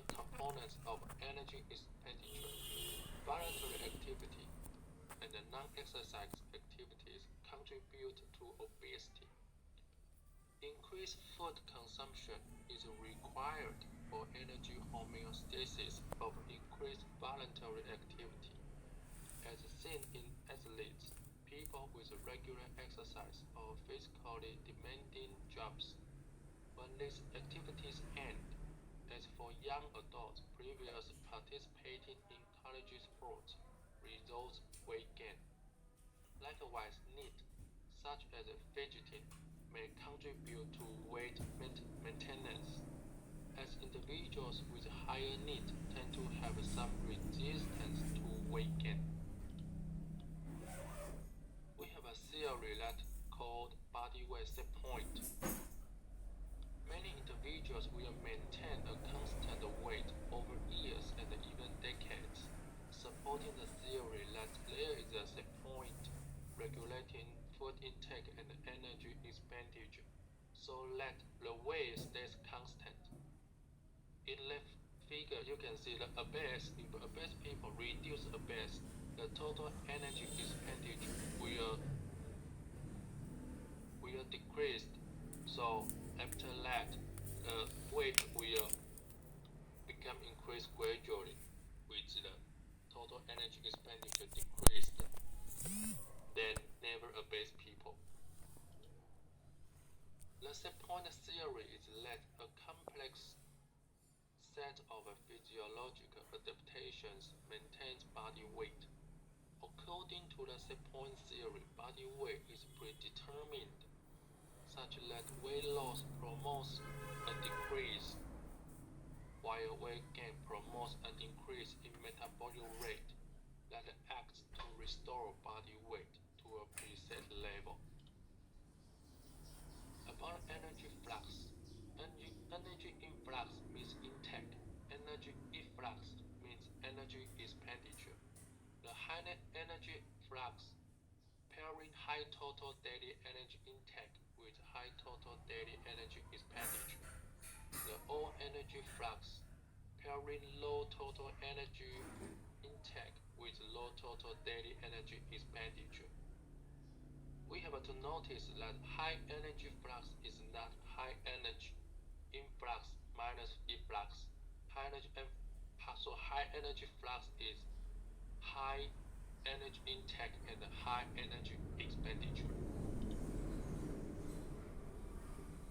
major components of energy expenditure. Voluntary activity and non-exercise activities contribute to obesity. Increased food consumption is required for energy homeostasis of increased voluntary activity. As seen in athletes, people with regular exercise or physically demanding jobs, when these activities end, as for young adults previously participating in college sports, results weight gain. Likewise, need, such as fidgeting, may contribute to weight maintenance, as individuals with higher need tend to have some resistance to weight gain. We have a theory that called body weight set point. Many individuals will maintain a constant weight over years and even decades, supporting the theory that there is a set point regulating food intake and energy expenditure so that the weight stays constant. In left figure, you can see that if obese people reduce obese, the total energy expenditure will decrease. So after that, the weight will become increased gradually, with the total energy expenditure decreased. Then never obese people. The set point theory is that a complex set of physiological adaptations maintains body weight. According to the set point theory, body weight is predetermined, such that weight loss promotes a decrease, while weight gain promotes an increase in metabolic rate that acts to restore body weight to a preset level. About energy flux. Energy influx means intake. Energy efflux means energy expenditure. The high energy flux, pairing high total daily energy intake with high total daily energy expenditure. The low energy flux, pairing low total energy intake with low total daily energy expenditure. We have to notice that high energy flux is not high energy influx minus efflux. So high energy flux is high energy intake and high energy expenditure.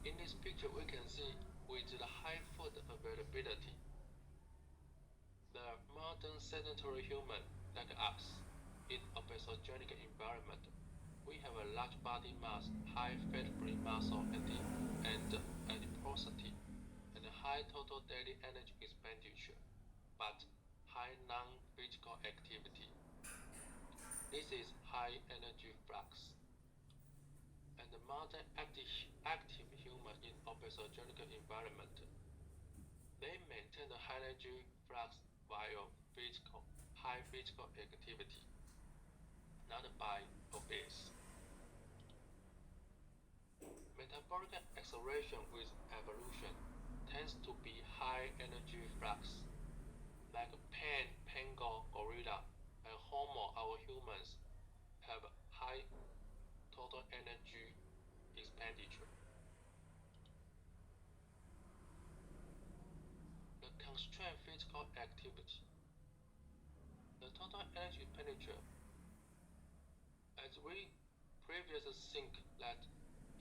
In this picture, we can see with the high food availability, the modern sedentary human like us in obesogenic environment, we have a large body mass, high fat-free muscle and adiposity, and high total daily energy expenditure, but high non-physical activity. This is high energy flux. And the modern active human in obesogenic environment, they maintain the high energy flux via high physical activity, not by obese. Metabolic acceleration with evolution tends to be high energy flux, like pangolin, gorilla, and Homo, our humans, have high total energy expenditure. The constrained physical activity. The total energy expenditure, as we previously think that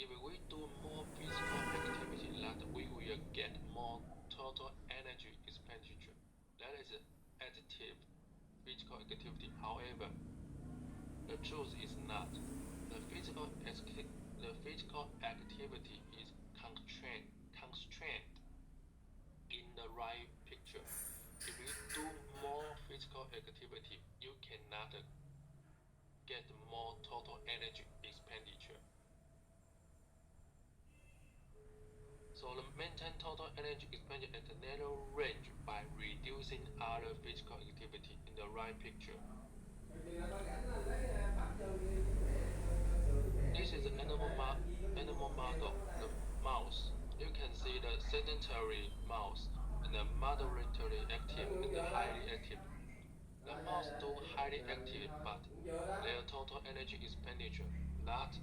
if we do more physical activity, that we will get more total energy expenditure. That is additive physical activity. However, the truth is not. The physical activity is constrained in the right picture. If you do more physical activity, you cannot get more total energy expenditure. So maintain total energy expenditure at a narrow range by reducing other physical activity in the right picture. This is an animal model, the mouse. You can see the sedentary mouse, and moderately active and highly active. The most two highly active, but their total energy expenditure not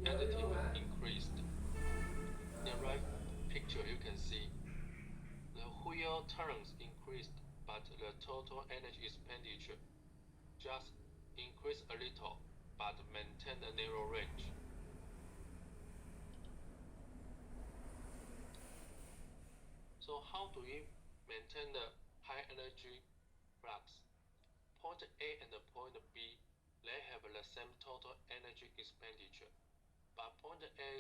additive increased. In the right picture, you can see the wheel turns increased, but the total energy expenditure just increased a little, but maintained a narrow range. So how do we maintain the high energy flux? Point A and point B, they have the same total energy expenditure, but point A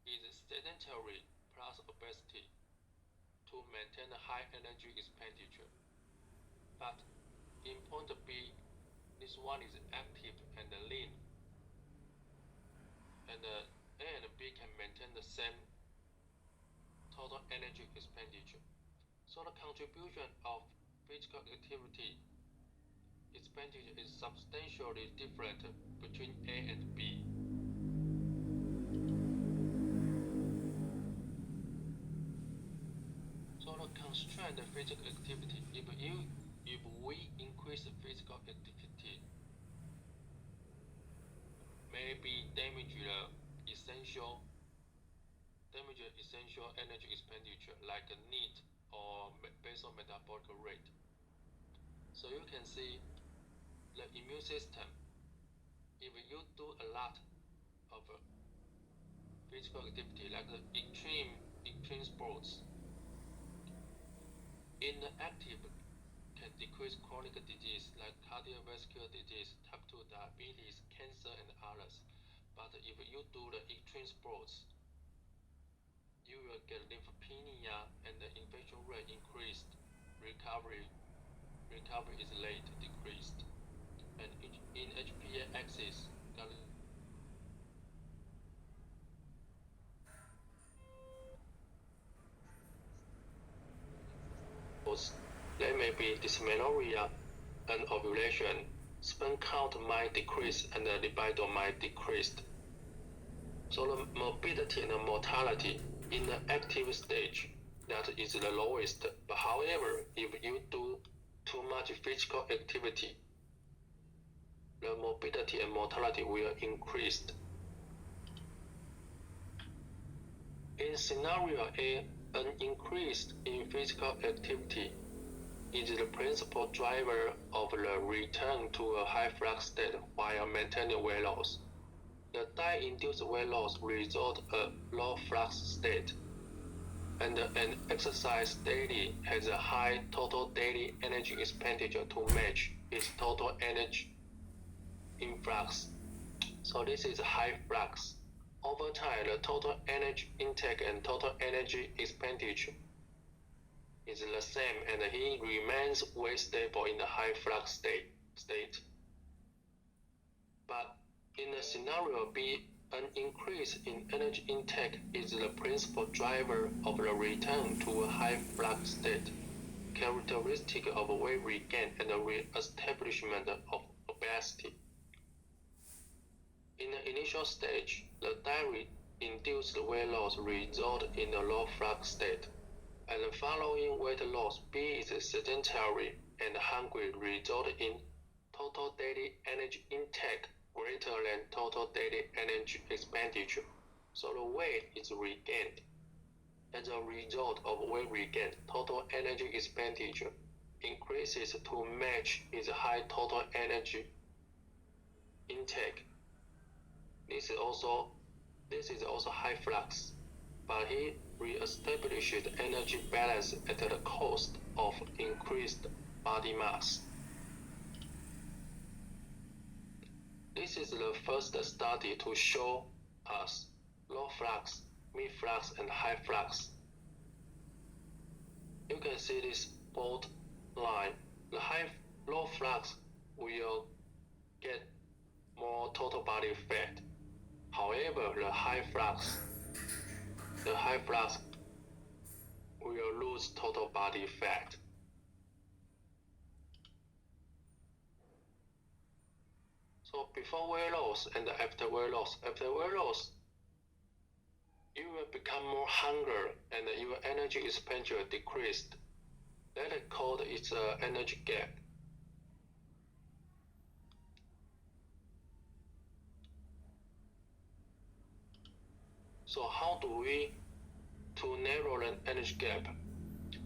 is sedentary plus obesity to maintain a high energy expenditure. But in point B, this one is active and lean, and A and B can maintain the same total energy expenditure. So the contribution of physical activity expenditure is substantially different between A and B. So the constrained physical activity, if we increase physical activity, maybe damage the essential energy expenditure like NEAT or basal metabolic rate. So you can see the immune system, if you do a lot of physical activity like the extreme sports, inactive can decrease chronic disease like cardiovascular disease, type 2 diabetes, cancer, and others. But if you do the extreme sports, you will get lymphopenia and the infection rate increased. Recovery is late, decreased. And in HPA axis, there may be dysmenorrhea and ovulation, sperm count might decrease and the libido might decrease. So the morbidity and the mortality in the active stage, that is the lowest. But however, if you do too much physical activity, the morbidity and mortality will increase. In scenario A, an increase in physical activity is the principal driver of the return to a high flux state while maintaining weight loss. The diet-induced weight loss results a low flux state, and an exercise daily has a high total daily energy expenditure to match its total energy influx. So this is high flux. Over time, the total energy intake and total energy expenditure is the same, and he remains weight stable in the high flux state. But in the scenario B, an increase in energy intake is the principal driver of the return to a high flux state, characteristic of weight regain and the re-establishment of obesity. In the initial stage, the diet-induced weight loss results in a low flux state, and following weight loss, B is sedentary and hungry, result in total daily energy intake greater than total daily energy expenditure. So the weight is regained. As a result of weight regain, total energy expenditure increases to match its high total energy intake. This is also high flux, but he re-establishes energy balance at the cost of increased body mass. This is the first study to show us low flux, mid flux, and high flux. You can see this bold line. The low flux will get more total body fat. However, the high flux will lose total body fat. So before weight loss and after weight loss, you will become more hunger and your energy expenditure decreased. That is called its energy gap. So how do we to narrow the energy gap?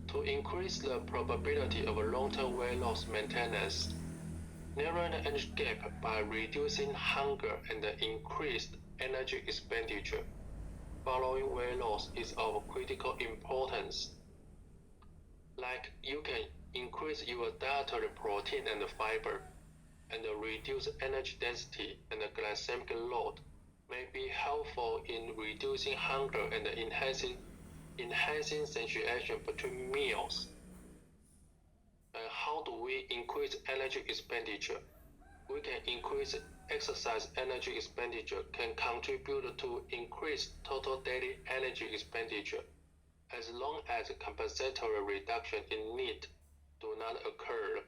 To increase the probability of long-term weight loss maintenance, narrow the energy gap by reducing hunger and increased energy expenditure following weight loss is of critical importance. Like you can increase your dietary protein and fiber, and reduce energy density and glycemic load may be helpful in reducing hunger and enhancing satiation between meals. And how do we increase energy expenditure? We can increase exercise energy expenditure can contribute to increased total daily energy expenditure as long as compensatory reduction in need do not occur.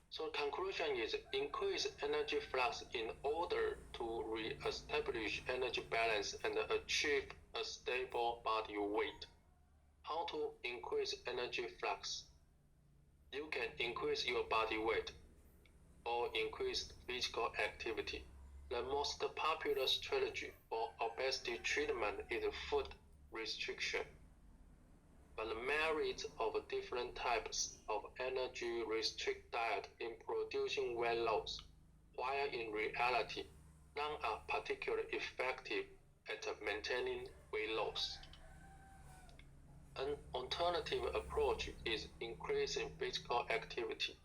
So conclusion is increase energy flux in order to re-establish energy balance and achieve a stable body weight. How to increase energy flux? You can increase your body weight or increase physical activity. The most popular strategy for obesity treatment is food restriction. But the merits of different types of energy restrict diet in producing weight loss, while in reality, none are particularly effective at maintaining weight loss. An alternative approach is increasing physical activity,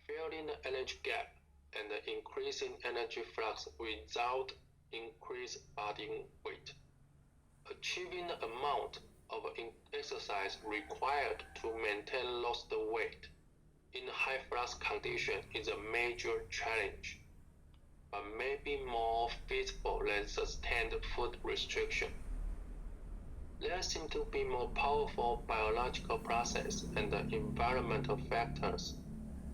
filling the energy gap, and increasing energy flux without increased body weight. Achieving the amount of exercise required to maintain lost weight in high flux condition is a major challenge, but may be more feasible than sustained food restriction. There seem to be more powerful biological processes and environmental factors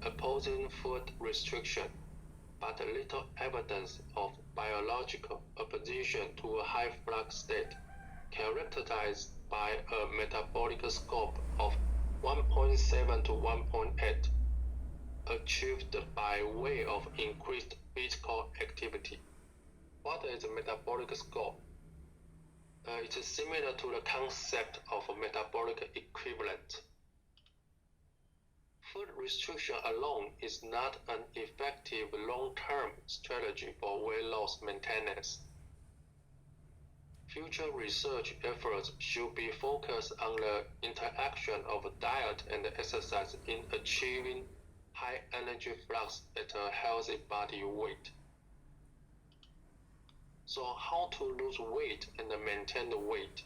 opposing food restriction, but little evidence of biological opposition to a high flux state characterized by a metabolic scope of 1.7 to 1.8, achieved by way of increased physical activity. What is a metabolic scope? It is similar to the concept of a metabolic equivalent. Food restriction alone is not an effective long-term strategy for weight loss maintenance. Future research efforts should be focused on the interaction of diet and exercise in achieving high energy flux at a healthy body weight. So how to lose weight and maintain the weight?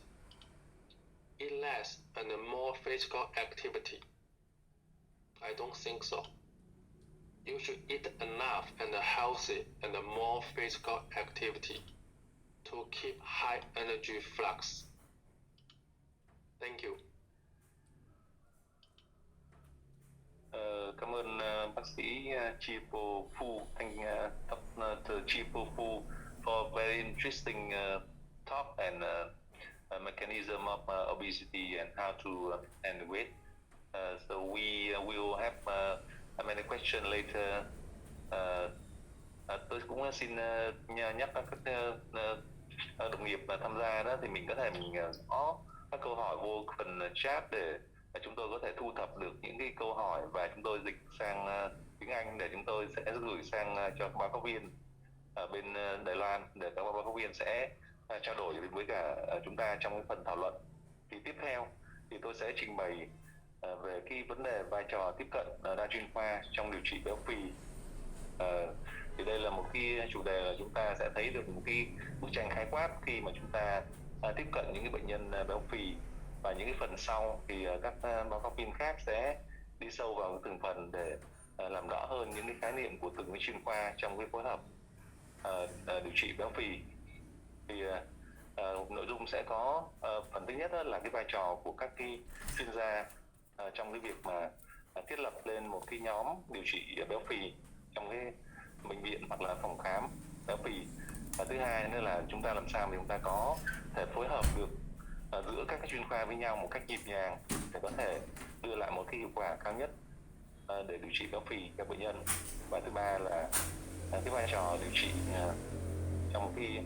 Eat less and more physical activity. I don't think so. You should eat enough and healthy and more physical activity to keep high energy flux. Thank you. Cảm ơn bác sĩ phì.2, Dr. phì.2 for very interesting talk and mechanism of obesity and how to end weight. So we will have many questions later. Tôi cũng xin nhắc các đồng nghiệp tham gia đó thì mình có thể có các câu hỏi vô phần chat để chúng tôi có thể thu thập được những cái câu hỏi và chúng tôi dịch sang tiếng Anh để chúng tôi sẽ gửi sang cho các báo cáo viên ở bên Đài Loan để các báo cáo viên sẽ trao đổi với cả chúng ta trong cái phần thảo luận. Thì tiếp theo thì tôi sẽ trình bày về cái vấn đề vai trò tiếp cận đa chuyên khoa trong điều trị béo phì. Thì đây là một cái chủ đề là chúng ta sẽ thấy được một cái bức tranh khái quát khi mà chúng ta tiếp cận những cái bệnh nhân béo phì, và những cái phần sau thì các báo cáo viên khác sẽ đi sâu vào từng phần để làm rõ hơn những cái khái niệm của từng cái chuyên khoa trong cái phối hợp điều trị béo phì. Thì nội dung sẽ có phần thứ nhất là cái vai trò của các cái chuyên gia trong cái việc mà thiết lập lên một cái nhóm điều trị béo phì trong cái bệnh viện hoặc là phòng khám béo phì. Và thứ hai nữa là chúng ta làm sao để chúng ta có thể phối hợp được giữa các cái chuyên khoa với nhau một cách nhịp nhàng để có thể đưa lại một cái hiệu quả cao nhất để điều trị béo phì các bệnh nhân. Và thứ ba là cái vai trò điều trị trong khi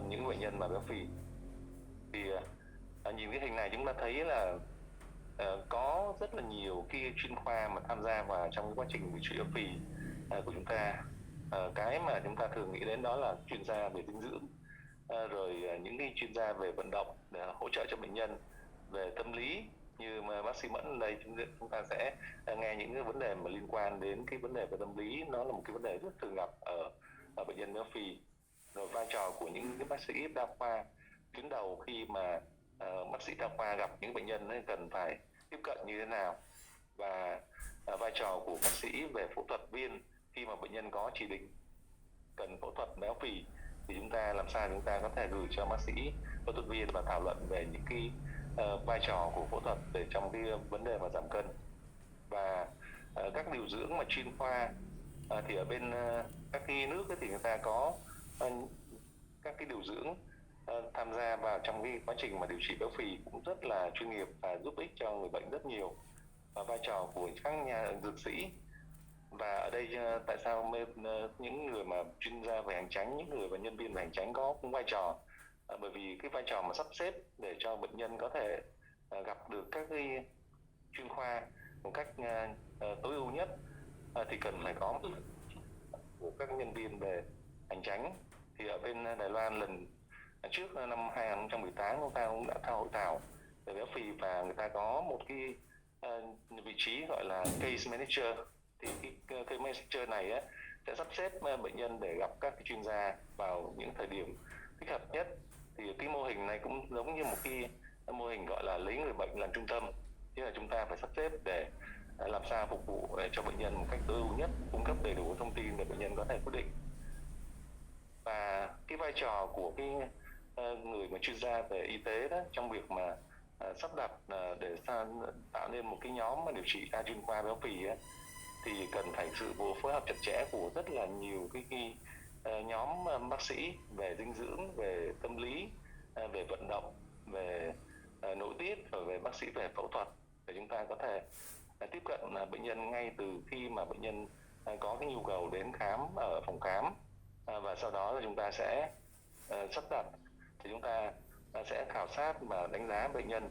những bệnh nhân mà béo phì. Thì nhìn cái hình này chúng ta thấy là có rất là nhiều cái chuyên khoa mà tham gia vào trong cái quá trình điều trị béo phì của chúng ta. Cái mà chúng ta thường nghĩ đến đó là chuyên gia về dinh dưỡng, rồi những cái chuyên gia về vận động để hỗ trợ cho bệnh nhân, về tâm lý như mà bác sĩ Mẫn đây chúng ta sẽ nghe những cái vấn đề mà liên quan đến cái vấn đề về tâm lý, nó là một cái vấn đề rất thường gặp ở bệnh nhân béo phì. Rồi vai trò của những cái bác sĩ đa khoa tuyến đầu khi mà bác sĩ đa khoa gặp những bệnh nhân ấy cần phải tiếp cận như thế nào, và vai trò của bác sĩ về phẫu thuật viên khi mà bệnh nhân có chỉ định cần phẫu thuật béo phì thì chúng ta làm sao chúng ta có thể gửi cho bác sĩ phẫu thuật viên và thảo luận về những cái vai trò của phẫu thuật để trong cái vấn đề mà giảm cân. Và các điều dưỡng mà chuyên khoa thì ở bên các cái nước ấy thì người ta có các cái điều dưỡng tham gia vào trong cái quá trình mà điều trị béo phì cũng rất là chuyên nghiệp và giúp ích cho người bệnh rất nhiều. Và vai trò của các nhà dược sĩ, và ở đây tại sao những người mà chuyên gia về hành chánh, những người và nhân viên về hành chánh có vai trò, bởi vì cái vai trò mà sắp xếp để cho bệnh nhân có thể gặp được các cái chuyên khoa một cách tối ưu nhất thì cần phải có của các nhân viên về hành chánh. Thì ở bên Đài Loan lần trước năm 2018 chúng ta cũng đã tham hội thảo về béo phì, và người ta có một cái vị trí gọi là case manager. Thì cái case manager này á, sẽ sắp xếp bệnh nhân để gặp các cái chuyên gia vào những thời điểm thích hợp nhất. Thì cái mô hình này cũng giống như một cái mô hình gọi là lấy người bệnh làm trung tâm, tức là chúng ta phải sắp xếp để làm sao phục vụ cho bệnh nhân một cách tối ưu nhất, cung cấp đầy đủ thông tin để bệnh nhân có thể quyết định. Và cái vai trò của cái người mà chuyên gia về y tế đó trong việc mà sắp đặt để tạo nên một cái nhóm mà điều trị đa chuyên khoa béo phì ấy, thì cần phải sự phối hợp chặt chẽ của rất là nhiều cái nhóm bác sĩ về dinh dưỡng, về tâm lý, về vận động, về nội tiết và về bác sĩ về phẫu thuật để chúng ta có thể tiếp cận bệnh nhân ngay từ khi mà bệnh nhân có cái nhu cầu đến khám ở phòng khám, và sau đó là chúng ta sẽ sắp đặt thì chúng ta sẽ khảo sát và đánh giá bệnh nhân,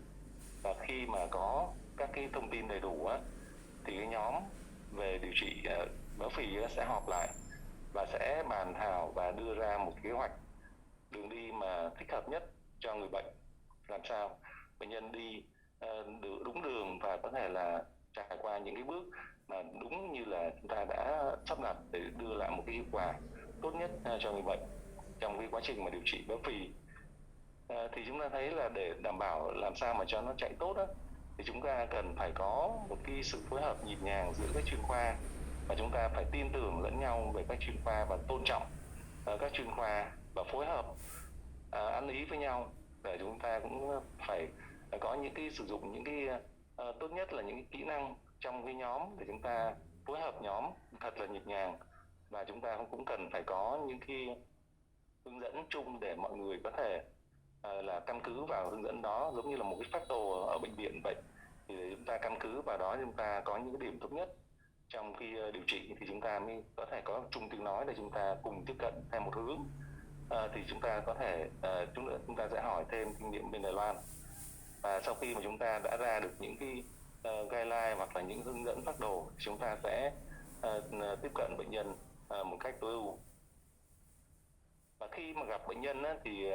và khi mà có các cái thông tin đầy đủ á, thì cái nhóm về điều trị béo phì sẽ họp lại và sẽ bàn thảo và đưa ra một kế hoạch đường đi mà thích hợp nhất cho người bệnh, làm sao bệnh nhân đi đúng đường và có thể là trải qua những cái bước mà đúng như là chúng ta đã sắp đặt để đưa lại một cái hiệu quả tốt nhất cho người bệnh trong cái quá trình mà điều trị béo phì. Thì chúng ta thấy là để đảm bảo làm sao mà cho nó chạy tốt đó, thì chúng ta cần phải có một cái sự phối hợp nhịp nhàng giữa các chuyên khoa, và chúng ta phải tin tưởng lẫn nhau về các chuyên khoa và tôn trọng các chuyên khoa và phối hợp ăn ý với nhau, để chúng ta cũng phải có những cái sử dụng những cái tốt nhất là những cái kỹ năng trong cái nhóm để chúng ta phối hợp nhóm thật là nhịp nhàng. Và chúng ta cũng cần phải có những cái hướng dẫn chung để mọi người có thể là căn cứ vào hướng dẫn đó, giống như là một cái phác đồ ở bệnh viện vậy. Thì để chúng ta căn cứ vào đó, chúng ta có những cái điểm tốt nhất trong khi điều trị thì chúng ta mới có thể có chung tiếng nói để chúng ta cùng tiếp cận theo một hướng. Thì chúng ta có thể chúng ta sẽ hỏi thêm kinh nghiệm bên Đài Loan, và sau khi mà chúng ta đã ra được những cái guideline hoặc là những hướng dẫn phác đồ, chúng ta sẽ tiếp cận bệnh nhân một cách tối ưu. Và khi mà gặp bệnh nhân thì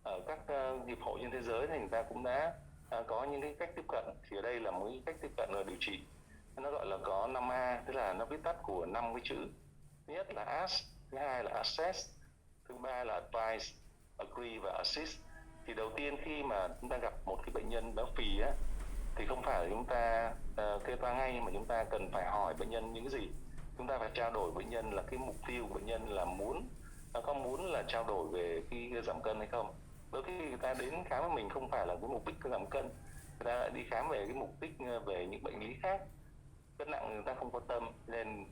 ở các hiệp hội trên thế giới thì người ta cũng đã có những cái cách tiếp cận. Thì ở đây là một cái cách tiếp cận là điều trị, nó gọi là có 5A, tức là nó viết tắt của 5 cái chữ. Thứ nhất là ask, thứ hai là assess, thứ ba là advise, agree và assist. Thì đầu tiên khi mà chúng ta gặp một cái bệnh nhân béo phì á, thì không phải là chúng ta kê toa ngay, mà chúng ta cần phải hỏi bệnh nhân những cái gì. Chúng ta phải trao đổi bệnh nhân là cái mục tiêu của bệnh nhân là có muốn là trao đổi về cái giảm cân hay không. Đôi khi người ta đến khám với mình không phải là cái mục đích giảm cân, người ta lại đi khám về cái mục đích về những bệnh lý khác, cân nặng người ta không quan tâm, nên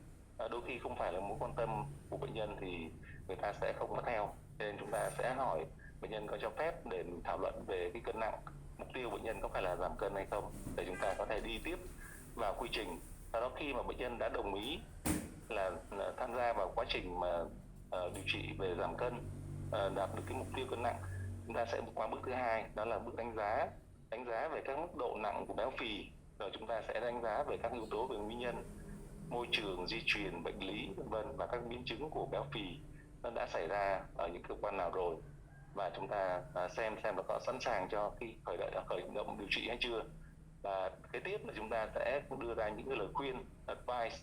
đôi khi không phải là mối quan tâm của bệnh nhân thì người ta sẽ không có theo. Nên chúng ta sẽ hỏi bệnh nhân có cho phép để mình thảo luận về cái cân nặng, mục tiêu bệnh nhân có phải là giảm cân hay không, để chúng ta có thể đi tiếp vào quy trình. Sau đó khi mà bệnh nhân đã đồng ý là tham gia vào quá trình mà điều trị về giảm cân, đạt được cái mục tiêu cân nặng, chúng ta sẽ qua bước thứ hai, đó là bước đánh giá về các mức độ nặng của béo phì. Rồi chúng ta sẽ đánh giá về các yếu tố về nguyên nhân, môi trường, di truyền, bệnh lý vân vân, và các biến chứng của béo phì nó đã xảy ra ở những cơ quan nào rồi, và chúng ta xem là có sẵn sàng cho khi khởi động điều trị hay chưa. Và kế tiếp là chúng ta sẽ đưa ra những cái lời khuyên, advice,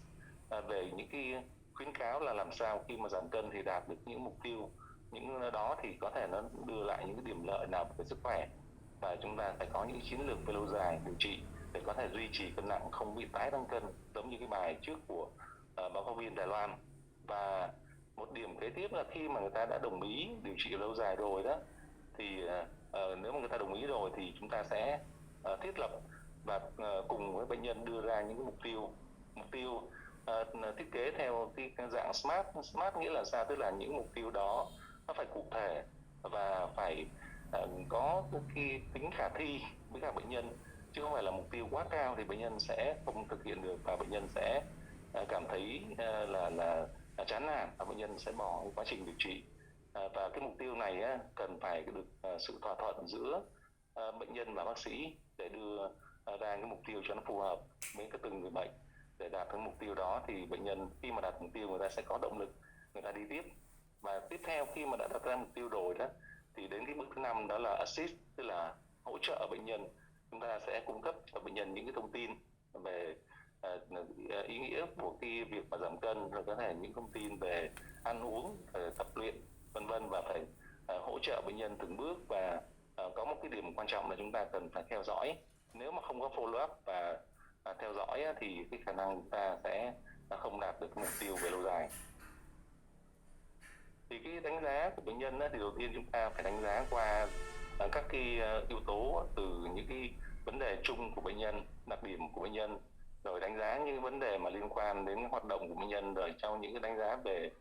về những cái khuyến cáo là làm sao khi mà giảm cân thì đạt được những mục tiêu, những đó thì có thể nó đưa lại những cái điểm lợi nào về sức khỏe, và chúng ta phải có những chiến lược về lâu dài điều trị để có thể duy trì cân nặng không bị tái tăng cân, giống như cái bài trước của báo cáo viên Đài Loan. Và một điểm kế tiếp là khi mà người ta đã đồng ý điều trị lâu dài rồi đó, thì nếu mà người ta đồng ý rồi thì chúng ta sẽ thiết lập và cùng với bệnh nhân đưa ra những cái mục tiêu thiết kế theo cái dạng smart nghĩa là sao, tức là những mục tiêu đó nó phải cụ thể và phải có cái tính khả thi với các bệnh nhân, chứ không phải là mục tiêu quá cao thì bệnh nhân sẽ không thực hiện được, và bệnh nhân sẽ cảm thấy là chán nản, và bệnh nhân sẽ bỏ quá trình điều trị. Và cái mục tiêu này cần phải được sự thỏa thuận giữa bệnh nhân và bác sĩ để đưa ra cái mục tiêu cho nó phù hợp với từng người bệnh. Để đạt được mục tiêu đó thì bệnh nhân khi mà đạt mục tiêu người ta sẽ có động lực, người ta đi tiếp. Và tiếp theo khi mà đã đặt ra mục tiêu rồi đó, thì đến cái bước thứ 5 đó là assist, tức là hỗ trợ bệnh nhân. Chúng ta sẽ cung cấp cho bệnh nhân những cái thông tin về ý nghĩa của cái việc mà giảm cân, rồi có thể những thông tin về ăn uống, về tập luyện vân vân, và phải hỗ trợ bệnh nhân từng bước. Và có một cái điểm quan trọng là chúng ta cần phải theo dõi. Nếu mà không có follow up và theo dõi thì cái khả năng chúng ta sẽ không đạt được mục tiêu về lâu dài. Thì cái đánh giá của bệnh nhân thì đầu tiên chúng ta phải đánh giá qua các cái yếu tố từ những cái vấn đề chung của bệnh nhân, đặc điểm của bệnh nhân, rồi đánh giá những vấn đề mà liên quan đến hoạt động của bệnh nhân, rồi trong những cái đánh giá về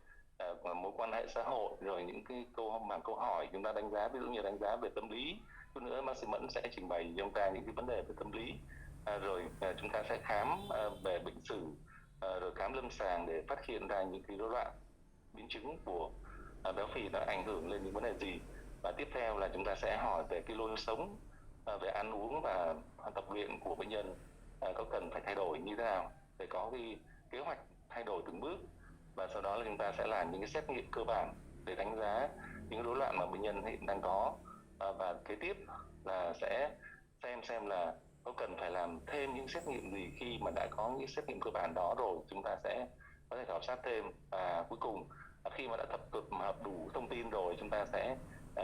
mối quan hệ xã hội, rồi những cái câu hỏi chúng ta đánh giá, ví dụ như đánh giá về tâm lý. Chút nữa bác sĩ Mẫn sẽ trình bày cho chúng ta những cái vấn đề về tâm lý. Rồi chúng ta sẽ khám về bệnh sử, rồi khám lâm sàng để phát hiện ra những cái rối loạn biến chứng của béo phì nó ảnh hưởng lên những vấn đề gì. Và tiếp theo là chúng ta sẽ hỏi về cái lối sống, về ăn uống và tập luyện của bệnh nhân có cần phải thay đổi như thế nào, để có cái kế hoạch thay đổi từng bước. Và sau đó là chúng ta sẽ làm những cái xét nghiệm cơ bản để đánh giá những rối loạn mà bệnh nhân hiện đang có. Và kế tiếp là sẽ xem là có cần phải làm thêm những xét nghiệm gì. Khi mà đã có những xét nghiệm cơ bản đó rồi, chúng ta sẽ có thể khảo sát thêm. Và cuối cùng khi mà đã tập hợp đủ thông tin rồi, chúng ta sẽ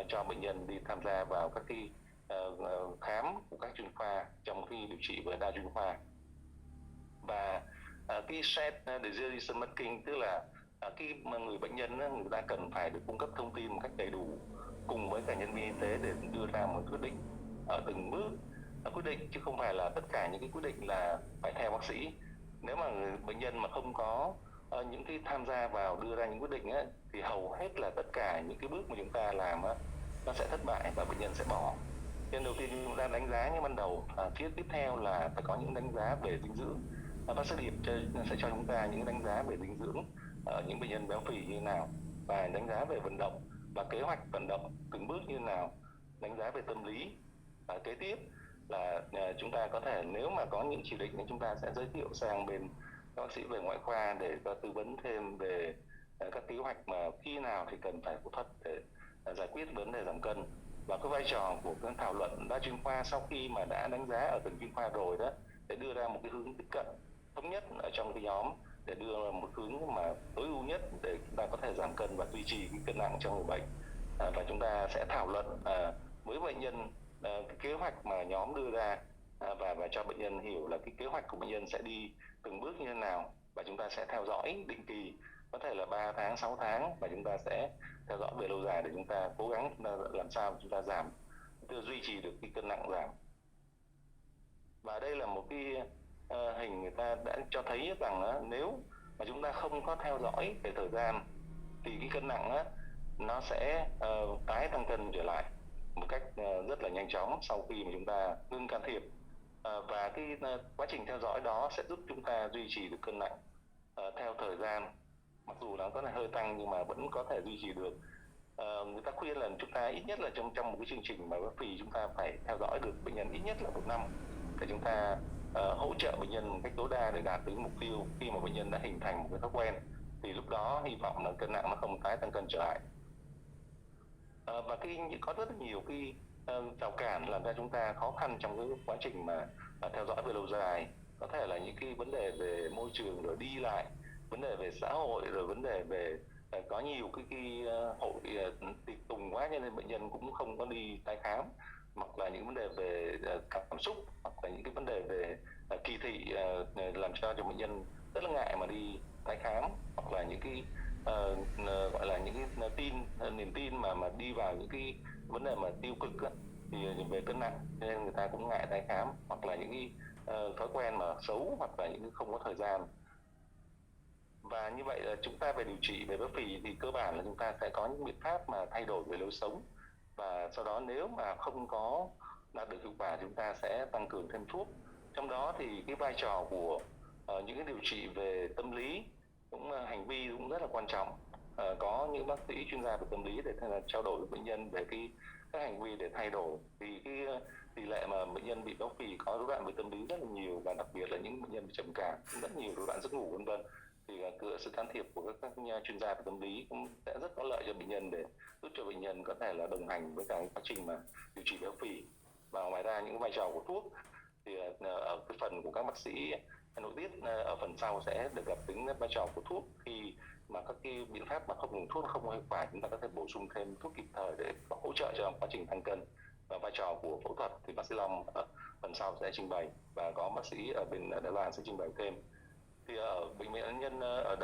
cho bệnh nhân đi tham gia vào các cái khám của các chuyên khoa trong khi điều trị với đa chuyên khoa. Và cái shared decision making, tức là cái người bệnh nhân người ta cần phải được cung cấp thông tin một cách đầy đủ cùng với cả nhân viên y tế để đưa ra một quyết định ở từng bước quyết định, chứ không phải là tất cả những cái quyết định là phải theo bác sĩ. Nếu mà bệnh nhân mà không có những cái tham gia vào đưa ra những quyết định thì hầu hết là tất cả những cái bước mà chúng ta làm nó sẽ thất bại và bệnh nhân sẽ bỏ. Nên đầu tiên chúng ta đánh giá như ban đầu. Phía tiếp theo là phải có những đánh giá về dinh dưỡng. Bác sĩ Điệp sẽ cho chúng ta những đánh giá về dinh dưỡng ở những bệnh nhân béo phì như thế nào, và đánh giá về vận động và kế hoạch vận động từng bước như thế nào, đánh giá về tâm lý. Và kế tiếp là chúng ta có thể, nếu mà có những chỉ định thì chúng ta sẽ giới thiệu sang bên các bác sĩ về ngoại khoa để có tư vấn thêm về các kế hoạch mà khi nào thì cần phải phẫu thuật để giải quyết vấn đề giảm cân. Và cái vai trò của cái thảo luận đa chuyên khoa sau khi mà đã đánh giá ở từng chuyên khoa rồi đó, để đưa ra một cái hướng tiếp cận thống nhất ở trong cái nhóm, để đưa ra một hướng mà tối ưu nhất để chúng ta có thể giảm cân và duy trì cái cân nặng cho người bệnh. Và chúng ta sẽ thảo luận với bệnh nhân cái kế hoạch mà nhóm đưa ra, và cho bệnh nhân hiểu là cái kế hoạch của bệnh nhân sẽ đi từng bước như thế nào, và chúng ta sẽ theo dõi định kỳ, có thể là 3 tháng, 6 tháng, và chúng ta sẽ theo dõi về lâu dài để chúng ta cố gắng làm sao chúng ta giảm, duy trì được cái cân nặng giảm. Và đây là một cái hình người ta đã cho thấy rằng nếu mà chúng ta không có theo dõi về thời gian thì cái cân nặng nó sẽ tái tăng cân trở lại một cách rất là nhanh chóng sau khi mà chúng ta ngưng can thiệp. Và cái quá trình theo dõi đó sẽ giúp chúng ta duy trì được cân nặng theo thời gian, mặc dù nó có thể hơi tăng nhưng mà vẫn có thể duy trì được. Người ta khuyên là chúng ta ít nhất là trong một cái chương trình mà béo phì chúng ta phải theo dõi được bệnh nhân ít nhất là 1 năm để chúng ta hỗ trợ bệnh nhân một cách tối đa để đạt đến mục tiêu. Khi mà bệnh nhân đã hình thành một cái thói quen thì lúc đó hy vọng là cân nặng nó không tái tăng cân trở lại. Và có rất là nhiều cái rào cản làm cho chúng ta khó khăn trong cái quá trình mà theo dõi về lâu dài. Có thể là những cái vấn đề về môi trường, rồi đi lại, vấn đề về xã hội, rồi vấn đề về có nhiều cái hội tiệc tùng quá cho nên bệnh nhân cũng không có đi tái khám, hoặc là những vấn đề về cảm xúc, hoặc là những cái vấn đề về kỳ thị làm cho bệnh nhân rất là ngại mà đi tái khám, hoặc là những cái gọi là những cái niềm tin mà đi vào những cái vấn đề mà tiêu cực á, thì về cân nặng nên người ta cũng ngại tái khám, hoặc là những cái thói quen mà xấu, hoặc là những cái không có thời gian. Và như vậy là chúng ta về điều trị về béo phì thì cơ bản là chúng ta sẽ có những biện pháp mà thay đổi về lối sống, và sau đó nếu mà không có đạt được hiệu quả chúng ta sẽ tăng cường thêm thuốc. Trong đó thì cái vai trò của những cái điều trị về tâm lý cũng hành vi cũng rất là quan trọng. Có những bác sĩ chuyên gia về tâm lý để trao đổi với bệnh nhân về các hành vi để thay đổi, vì cái tỷ lệ mà bệnh nhân bị béo phì có rối loạn về tâm lý rất là nhiều, và đặc biệt là những bệnh nhân bị trầm cảm, rất nhiều rối loạn giấc ngủ vân vân, thì sự can thiệp của các chuyên gia về tâm lý cũng sẽ rất có lợi cho bệnh nhân để giúp cho bệnh nhân có thể là đồng hành với cả cái quá trình mà điều trị béo phì. Và ngoài ra những vai trò của thuốc thì ở cái phần của các bác sĩ nội tiết ở phần sau sẽ được gặp tính vai trò của thuốc. Khi mà các cái biện pháp mà không dùng thuốc không có hiệu quả, chúng ta có thể bổ sung thêm thuốc kịp thời để hỗ trợ cho quá trình tăng cân. Và vai trò của phẫu thuật thì bác sĩ Long ở phần sau sẽ trình bày, và có bác sĩ ở bên Đài Loan sẽ trình bày thêm. Thì ở bệnh viện nhân ở